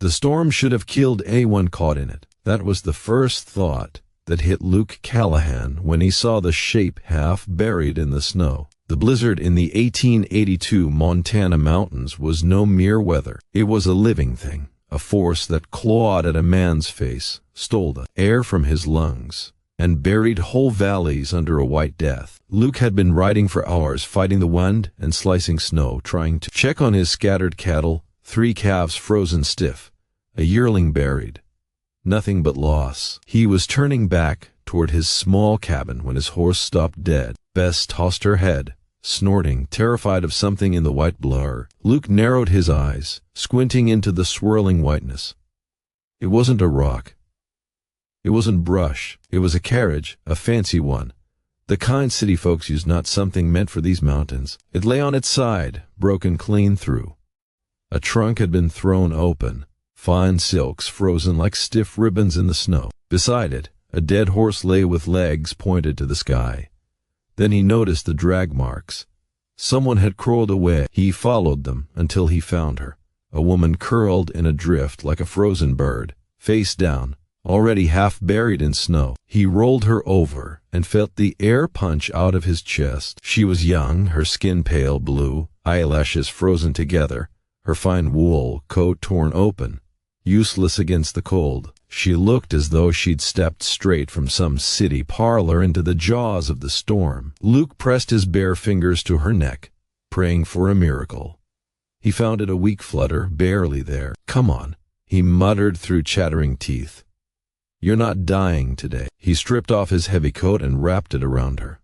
The storm should have killed anyone caught in it. That was the first thought that hit Luke Callahan when he saw the shape half buried in the snow. The blizzard in the 1882 Montana mountains was no mere weather. It was a living thing, a force that clawed at a man's face, stole the air from his lungs, and buried whole valleys under a white death. Luke had been riding for hours, fighting the wind and slicing snow, trying to check on his scattered cattle, 3 calves frozen stiff, a yearling buried. Nothing but loss. He was turning back toward his small cabin when his horse stopped dead. Bess tossed her head, snorting, terrified of something in the white blur. Luke narrowed his eyes, squinting into the swirling whiteness. It wasn't a rock. It wasn't brush. It was a carriage, a fancy one. The kind city folks use, not something meant for these mountains. It lay on its side, broken clean through. A trunk had been thrown open, fine silks frozen like stiff ribbons in the snow. Beside it, a dead horse lay with legs pointed to the sky. Then he noticed the drag marks. Someone had crawled away. He followed them until he found her, a woman curled in a drift like a frozen bird, face down, already half buried in snow. He rolled her over and felt the air punch out of his chest. She was young, her skin pale blue, eyelashes frozen together, her fine wool coat torn open, useless against the cold. She looked as though she'd stepped straight from some city parlor into the jaws of the storm. Luke pressed his bare fingers to her neck, praying for a miracle. He found it a weak flutter, barely there. "Come on," he muttered through chattering teeth. "You're not dying today." He stripped off his heavy coat and wrapped it around her.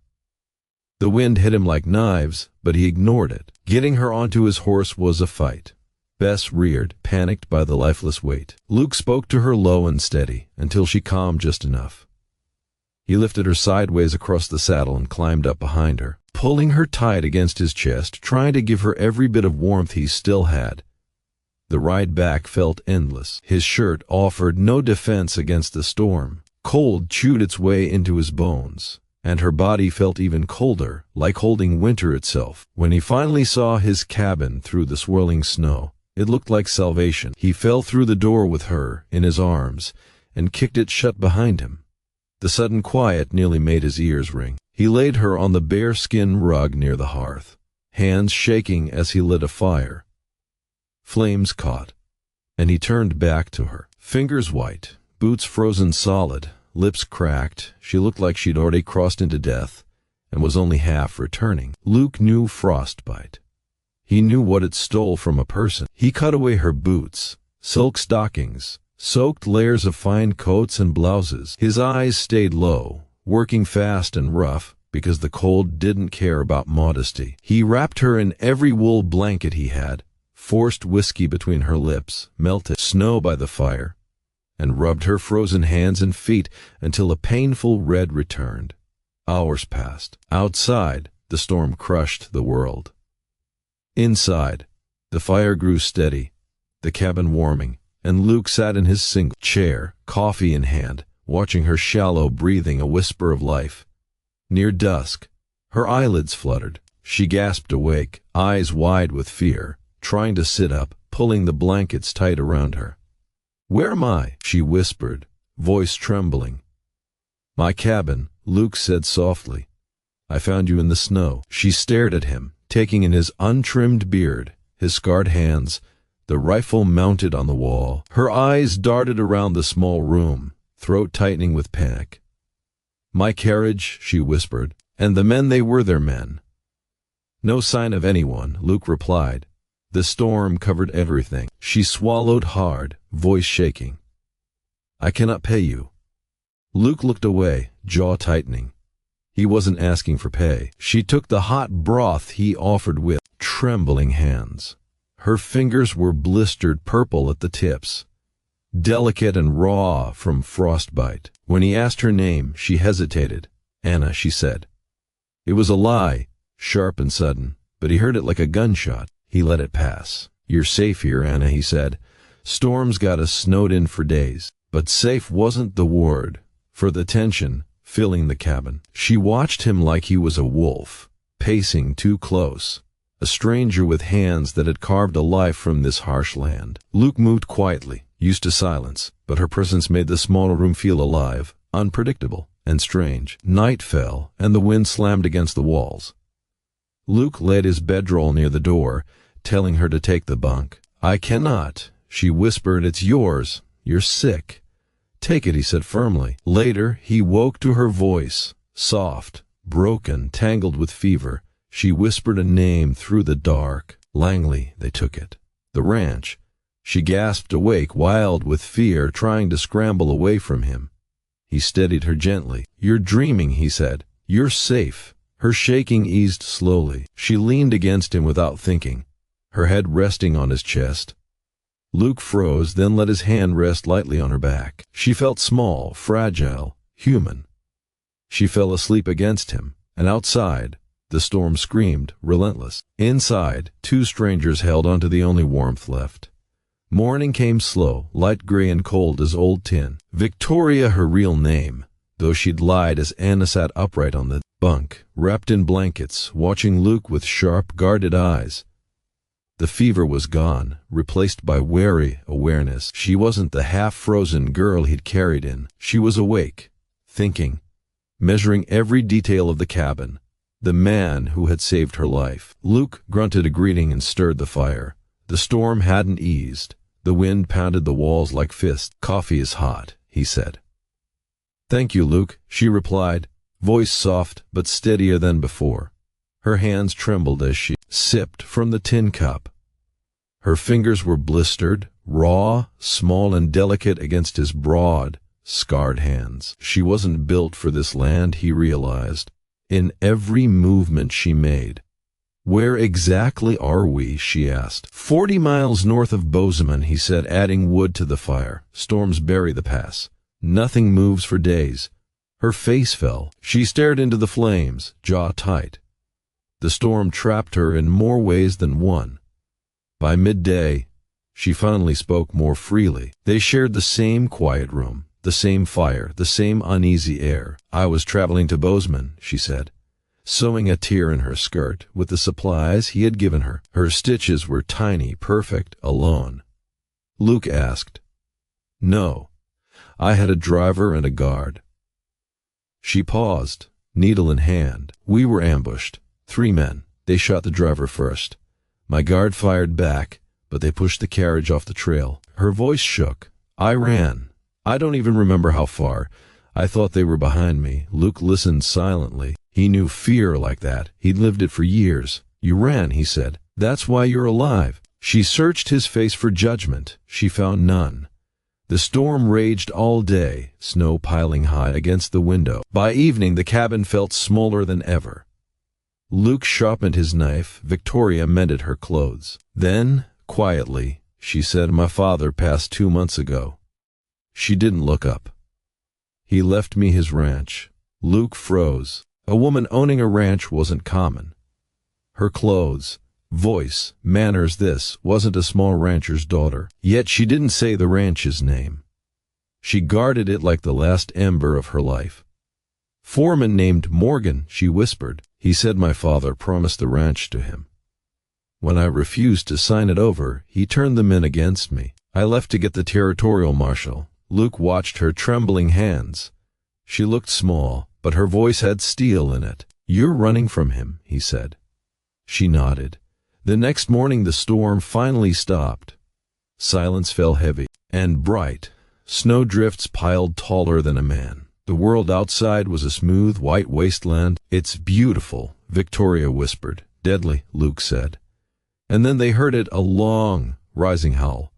The wind hit him like knives, but he ignored it. Getting her onto his horse was a fight. Bess reared, panicked by the lifeless weight. Luke spoke to her low and steady, until she calmed just enough. He lifted her sideways across the saddle and climbed up behind her, pulling her tight against his chest, trying to give her every bit of warmth he still had. The ride back felt endless. His shirt offered no defense against the storm. Cold chewed its way into his bones, and her body felt even colder, like holding winter itself. When he finally saw his cabin through the swirling snow, it looked like salvation. He fell through the door with her in his arms and kicked it shut behind him. The sudden quiet nearly made his ears ring. He laid her on the bearskin rug near the hearth, hands shaking as he lit a fire. Flames caught, and he turned back to her. Fingers white, boots frozen solid, lips cracked. She looked like she'd already crossed into death and was only half returning. Luke knew frostbite. He knew what it stole from a person. He cut away her boots, silk stockings, soaked layers of fine coats and blouses. His eyes stayed low, working fast and rough, because the cold didn't care about modesty. He wrapped her in every wool blanket he had, forced whiskey between her lips, melted snow by the fire, and rubbed her frozen hands and feet until a painful red returned. Hours passed. Outside, the storm crushed the world. Inside, the fire grew steady, the cabin warming, and Luke sat in his single chair, coffee in hand, watching her shallow breathing, a whisper of life. Near dusk, her eyelids fluttered. She gasped awake, eyes wide with fear, trying to sit up, pulling the blankets tight around her. "Where am I?" she whispered, voice trembling. "My cabin," Luke said softly. "I found you in the snow." She stared at him, taking in his untrimmed beard, his scarred hands, the rifle mounted on the wall. Her eyes darted around the small room, throat tightening with panic. "My carriage," she whispered, "and the men, they were their men." "No sign of anyone," Luke replied. The storm covered everything. She swallowed hard, voice shaking. "I cannot pay you." Luke looked away, jaw tightening. He wasn't asking for pay. She took the hot broth he offered with trembling hands. Her fingers were blistered purple at the tips, delicate and raw from frostbite. When he asked her name, she hesitated. "Anna," she said. It was a lie, sharp and sudden, but he heard it like a gunshot. He let it pass. "You're safe here, Anna," he said. "Storms got us snowed in for days." But safe wasn't the word, for the tension filling the cabin. She watched him like he was a wolf, pacing too close, a stranger with hands that had carved a life from this harsh land. Luke moved quietly, used to silence, but her presence made the small room feel alive, unpredictable, and strange. Night fell, and the wind slammed against the walls. Luke laid his bedroll near the door, telling her to take the bunk. "I cannot," she whispered. "It's yours. You're sick." "Take it," he said firmly. Later, he woke to her voice, soft, broken, tangled with fever. She whispered a name through the dark. Langley. They took it. The ranch. She gasped awake, wild with fear, trying to scramble away from him. He steadied her gently. "You're dreaming," he said. "You're safe." Her shaking eased slowly. She leaned against him without thinking, her head resting on his chest. Luke froze, then let his hand rest lightly on her back. She felt small, fragile, human. She fell asleep against him, and outside, the storm screamed, relentless. Inside, two strangers held onto the only warmth left. Morning came slow, light gray and cold as old tin. Victoria, her real name, though she'd lied as Anna sat upright on the bunk, wrapped in blankets, watching Luke with sharp, guarded eyes. The fever was gone, replaced by wary awareness. She wasn't the half-frozen girl he'd carried in. She was awake, thinking, measuring every detail of the cabin, the man who had saved her life. Luke grunted a greeting and stirred the fire. The storm hadn't eased. The wind pounded the walls like fists. "Coffee is hot," he said. "Thank you, Luke," she replied, voice soft but steadier than before. Her hands trembled as she sipped from the tin cup. Her fingers were blistered, raw, small and delicate against his broad, scarred hands. She wasn't built for this land, he realized, in every movement she made. "Where exactly are we?" she asked. 40 miles north of Bozeman," he said, adding wood to the fire. "Storms bury the pass. Nothing moves for days." Her face fell. She stared into the flames, jaw tight. The storm trapped her in more ways than one. By midday, she finally spoke more freely. They shared the same quiet room, the same fire, the same uneasy air. "I was traveling to Bozeman," she said, sewing a tear in her skirt with the supplies he had given her. Her stitches were tiny, perfect, alone. Luke asked. "No, I had a driver and a guard." She paused, needle in hand. "We were ambushed. 3 men. They shot the driver first. My guard fired back, but they pushed the carriage off the trail." Her voice shook. "I ran. I don't even remember how far. I thought they were behind me." Luke listened silently. He knew fear like that. He'd lived it for years. "You ran," he said. "That's why you're alive." She searched his face for judgment. She found none. The storm raged all day, snow piling high against the window. By evening, the cabin felt smaller than ever. Luke sharpened his knife. Victoria mended her clothes. Then, quietly, she said, "My father passed 2 months ago." She didn't look up. "He left me his ranch." Luke froze. A woman owning a ranch wasn't common. Her clothes, voice, manners, this wasn't a small rancher's daughter. Yet she didn't say the ranch's name. She guarded it like the last ember of her life. "Foreman named Morgan," she whispered. "He said my father promised the ranch to him. When I refused to sign it over, he turned the men against me. I left to get the territorial marshal." Luke watched her trembling hands. She looked small, but her voice had steel in it. "You're running from him," he said. She nodded. The next morning the storm finally stopped. Silence fell heavy and bright. Snowdrifts piled taller than a man. The world outside was a smooth, white wasteland. "It's beautiful," Victoria whispered. "Deadly," Luke said. And then they heard it, a long, rising howl.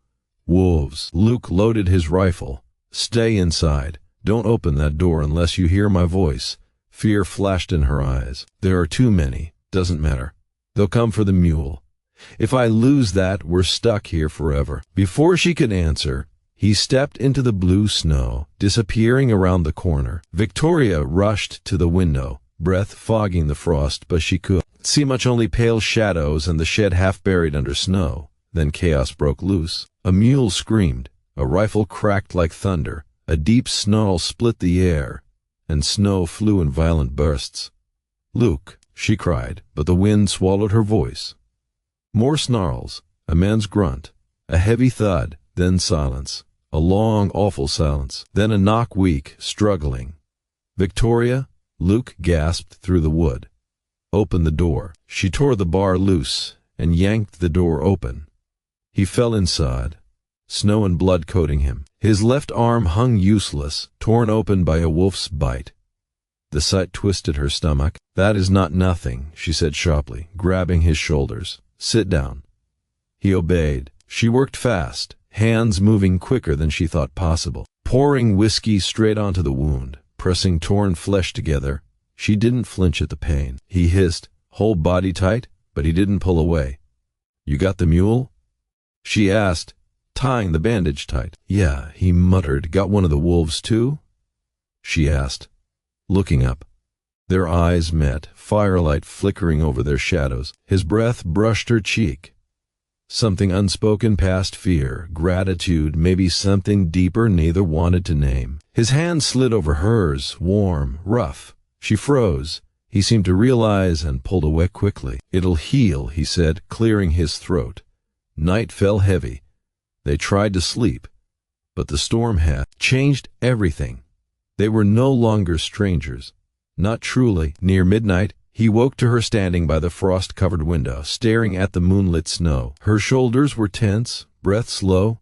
"Wolves." Luke loaded his rifle. "Stay inside. Don't open that door unless you hear my voice." Fear flashed in her eyes. "There are too many. Doesn't matter. They'll come for the mule. If I lose that, we're stuck here forever." Before she could answer, he stepped into the blue snow, disappearing around the corner. Victoria rushed to the window, breath fogging the frost, but she could see much, only pale shadows and the shed half buried under snow. Then chaos broke loose. A mule screamed, a rifle cracked like thunder, a deep snarl split the air, and snow flew in violent bursts. "Luke," she cried, but the wind swallowed her voice. More snarls, a man's grunt, a heavy thud, then silence. A long, awful silence. Then a knock, weak, struggling. "Victoria?" Luke gasped through the wood. "Open the door." She tore the bar loose and yanked the door open. He fell inside, snow and blood coating him. His left arm hung useless, torn open by a wolf's bite. The sight twisted her stomach. "That is not nothing," she said sharply, grabbing his shoulders. "Sit down." He obeyed. She worked fast, hands moving quicker than she thought possible, pouring whiskey straight onto the wound, pressing torn flesh together. She didn't flinch at the pain. He hissed, "Hold body tight," but he didn't pull away. "You got the mule?" she asked, tying the bandage tight. "Yeah," he muttered. "Got one of the wolves too?" she asked, looking up. Their eyes met, firelight flickering over their shadows. His breath brushed her cheek. Something unspoken past fear, gratitude, maybe something deeper neither wanted to name. His hand slid over hers, warm, rough. She froze. He seemed to realize and pulled away quickly. "It'll heal," he said, clearing his throat. Night fell heavy. They tried to sleep, but the storm had changed everything. They were no longer strangers. Not truly. Near midnight, he woke to her standing by the frost-covered window, staring at the moonlit snow. Her shoulders were tense, breath slow.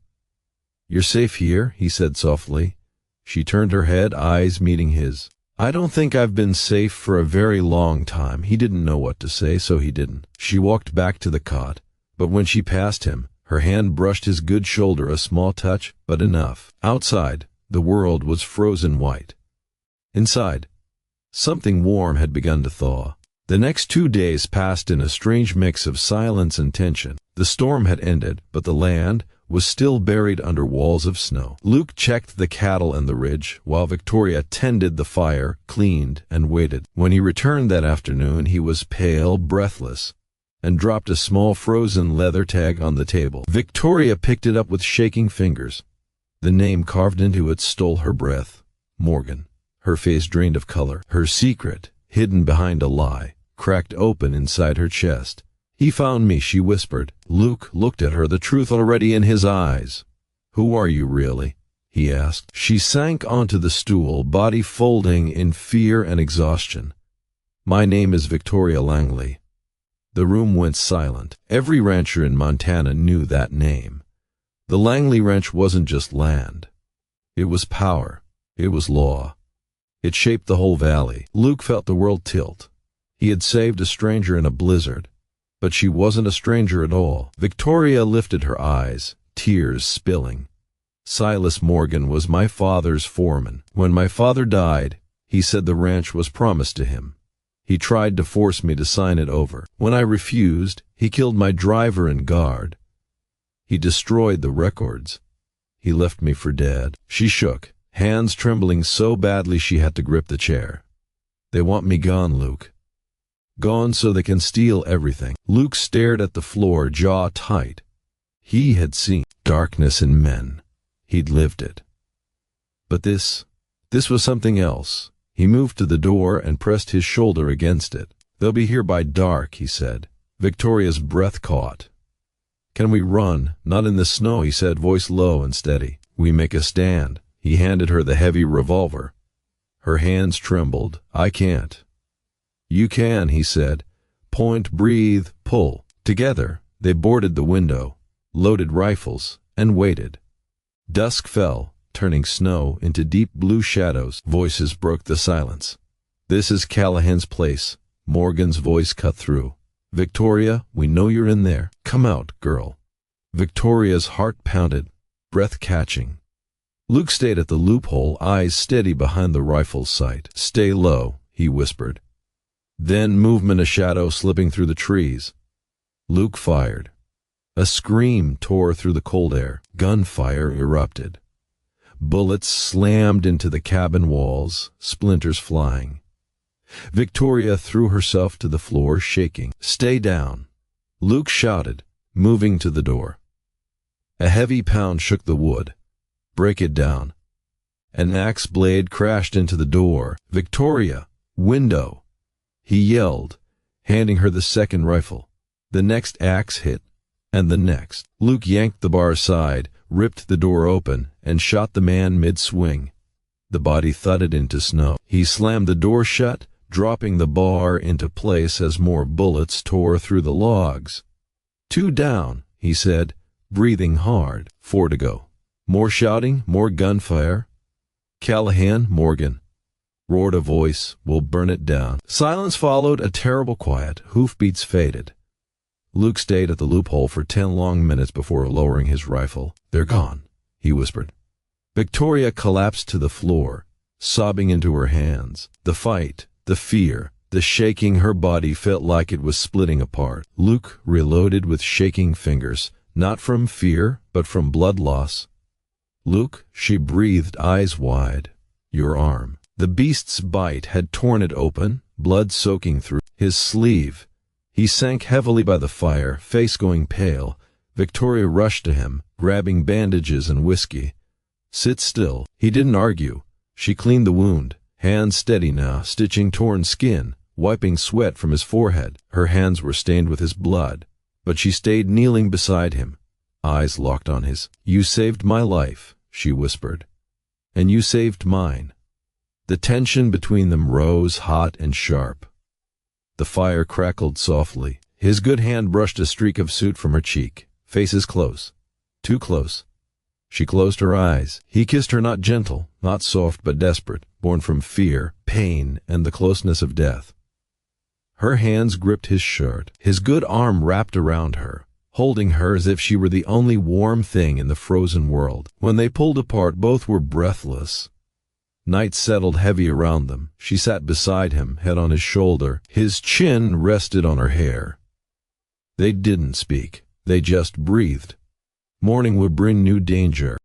"You're safe here," he said softly. She turned her head, eyes meeting his. "I don't think I've been safe for a very long time." He didn't know what to say, so he didn't. She walked back to the cot, but when she passed him, her hand brushed his good shoulder, a small touch, but enough. Outside, the world was frozen white. Inside, something warm had begun to thaw. The next 2 days passed in a strange mix of silence and tension. The storm had ended, but the land was still buried under walls of snow. Luke checked the cattle and the ridge, while Victoria tended the fire, cleaned, and waited. When he returned that afternoon, he was pale, breathless, and dropped a small frozen leather tag on the table. Victoria picked it up with shaking fingers. The name carved into it stole her breath. Morgan. Her face drained of color. Her secret, hidden behind a lie, cracked open inside her chest. "He found me," she whispered. Luke looked at her, the truth already in his eyes. "Who are you, really?" he asked. She sank onto the stool, body folding in fear and exhaustion. "My name is Victoria Langley." The room went silent. Every rancher in Montana knew that name. The Langley Ranch wasn't just land. It was power. It was law. It shaped the whole valley. Luke felt the world tilt. He had saved a stranger in a blizzard, but she wasn't a stranger at all. Victoria lifted her eyes, tears spilling. "Silas Morgan was my father's foreman. When my father died, he said the ranch was promised to him. He tried to force me to sign it over. When I refused, he killed my driver and guard. He destroyed the records. He left me for dead." She shook, hands trembling so badly she had to grip the chair. "They want me gone, Luke. Gone so they can steal everything." Luke stared at the floor, jaw tight. He had seen darkness in men. He'd lived it. But this was something else. He moved to the door and pressed his shoulder against it. "They'll be here by dark," he said. Victoria's breath caught. "Can we run? Not in the snow," he said, voice low and steady. "We make a stand." He handed her the heavy revolver. Her hands trembled. "I can't." "You can," he said. "Point, breathe, pull." Together, they boarded the window, loaded rifles, and waited. Dusk fell, turning snow into deep blue shadows. Voices broke the silence. "This is Callahan's place." Morgan's voice cut through. "Victoria, we know you're in there. Come out, girl." Victoria's heart pounded, breath catching. Luke stayed at the loophole, eyes steady behind the rifle's sight. "Stay low," he whispered. Then movement, a shadow slipping through the trees. Luke fired. A scream tore through the cold air. Gunfire erupted. Bullets slammed into the cabin walls, splinters flying. Victoria threw herself to the floor, shaking. "Stay down," Luke shouted, moving to the door. A heavy pound shook the wood. "Break it down." An axe blade crashed into the door. "Victoria! Window!" he yelled, handing her the second rifle. The next axe hit, and the next. Luke yanked the bar aside, ripped the door open, and shot the man mid-swing. The body thudded into snow. He slammed the door shut, dropping the bar into place as more bullets tore through the logs. "Two down," he said, breathing hard. "Four to go." More shouting, more gunfire. "Callahan, Morgan," roared a voice, "we'll burn it down." Silence followed, a terrible quiet. Hoofbeats faded. Luke stayed at the loophole for 10 long minutes before lowering his rifle. "They're gone," he whispered. Victoria collapsed to the floor, sobbing into her hands. The fight, the fear, the shaking, her body felt like it was splitting apart. Luke reloaded with shaking fingers, not from fear, but from blood loss. "Luke," she breathed, eyes wide. "Your arm." The beast's bite had torn it open, blood soaking through his sleeve. He sank heavily by the fire, face going pale. Victoria rushed to him, grabbing bandages and whiskey. "Sit still." He didn't argue. She cleaned the wound, hands steady now, stitching torn skin, wiping sweat from his forehead. Her hands were stained with his blood, but she stayed kneeling beside him, eyes locked on his. "You saved my life," she whispered. "And you saved mine." The tension between them rose hot and sharp. The fire crackled softly. His good hand brushed a streak of soot from her cheek. Faces close. Too close. She closed her eyes. He kissed her, not gentle, not soft, but desperate, born from fear, pain, and the closeness of death. Her hands gripped his shirt, his good arm wrapped around her, holding her as if she were the only warm thing in the frozen world. When they pulled apart, both were breathless. Night settled heavy around them. She sat beside him, head on his shoulder. His chin rested on her hair. They didn't speak. They just breathed. Morning would bring new danger.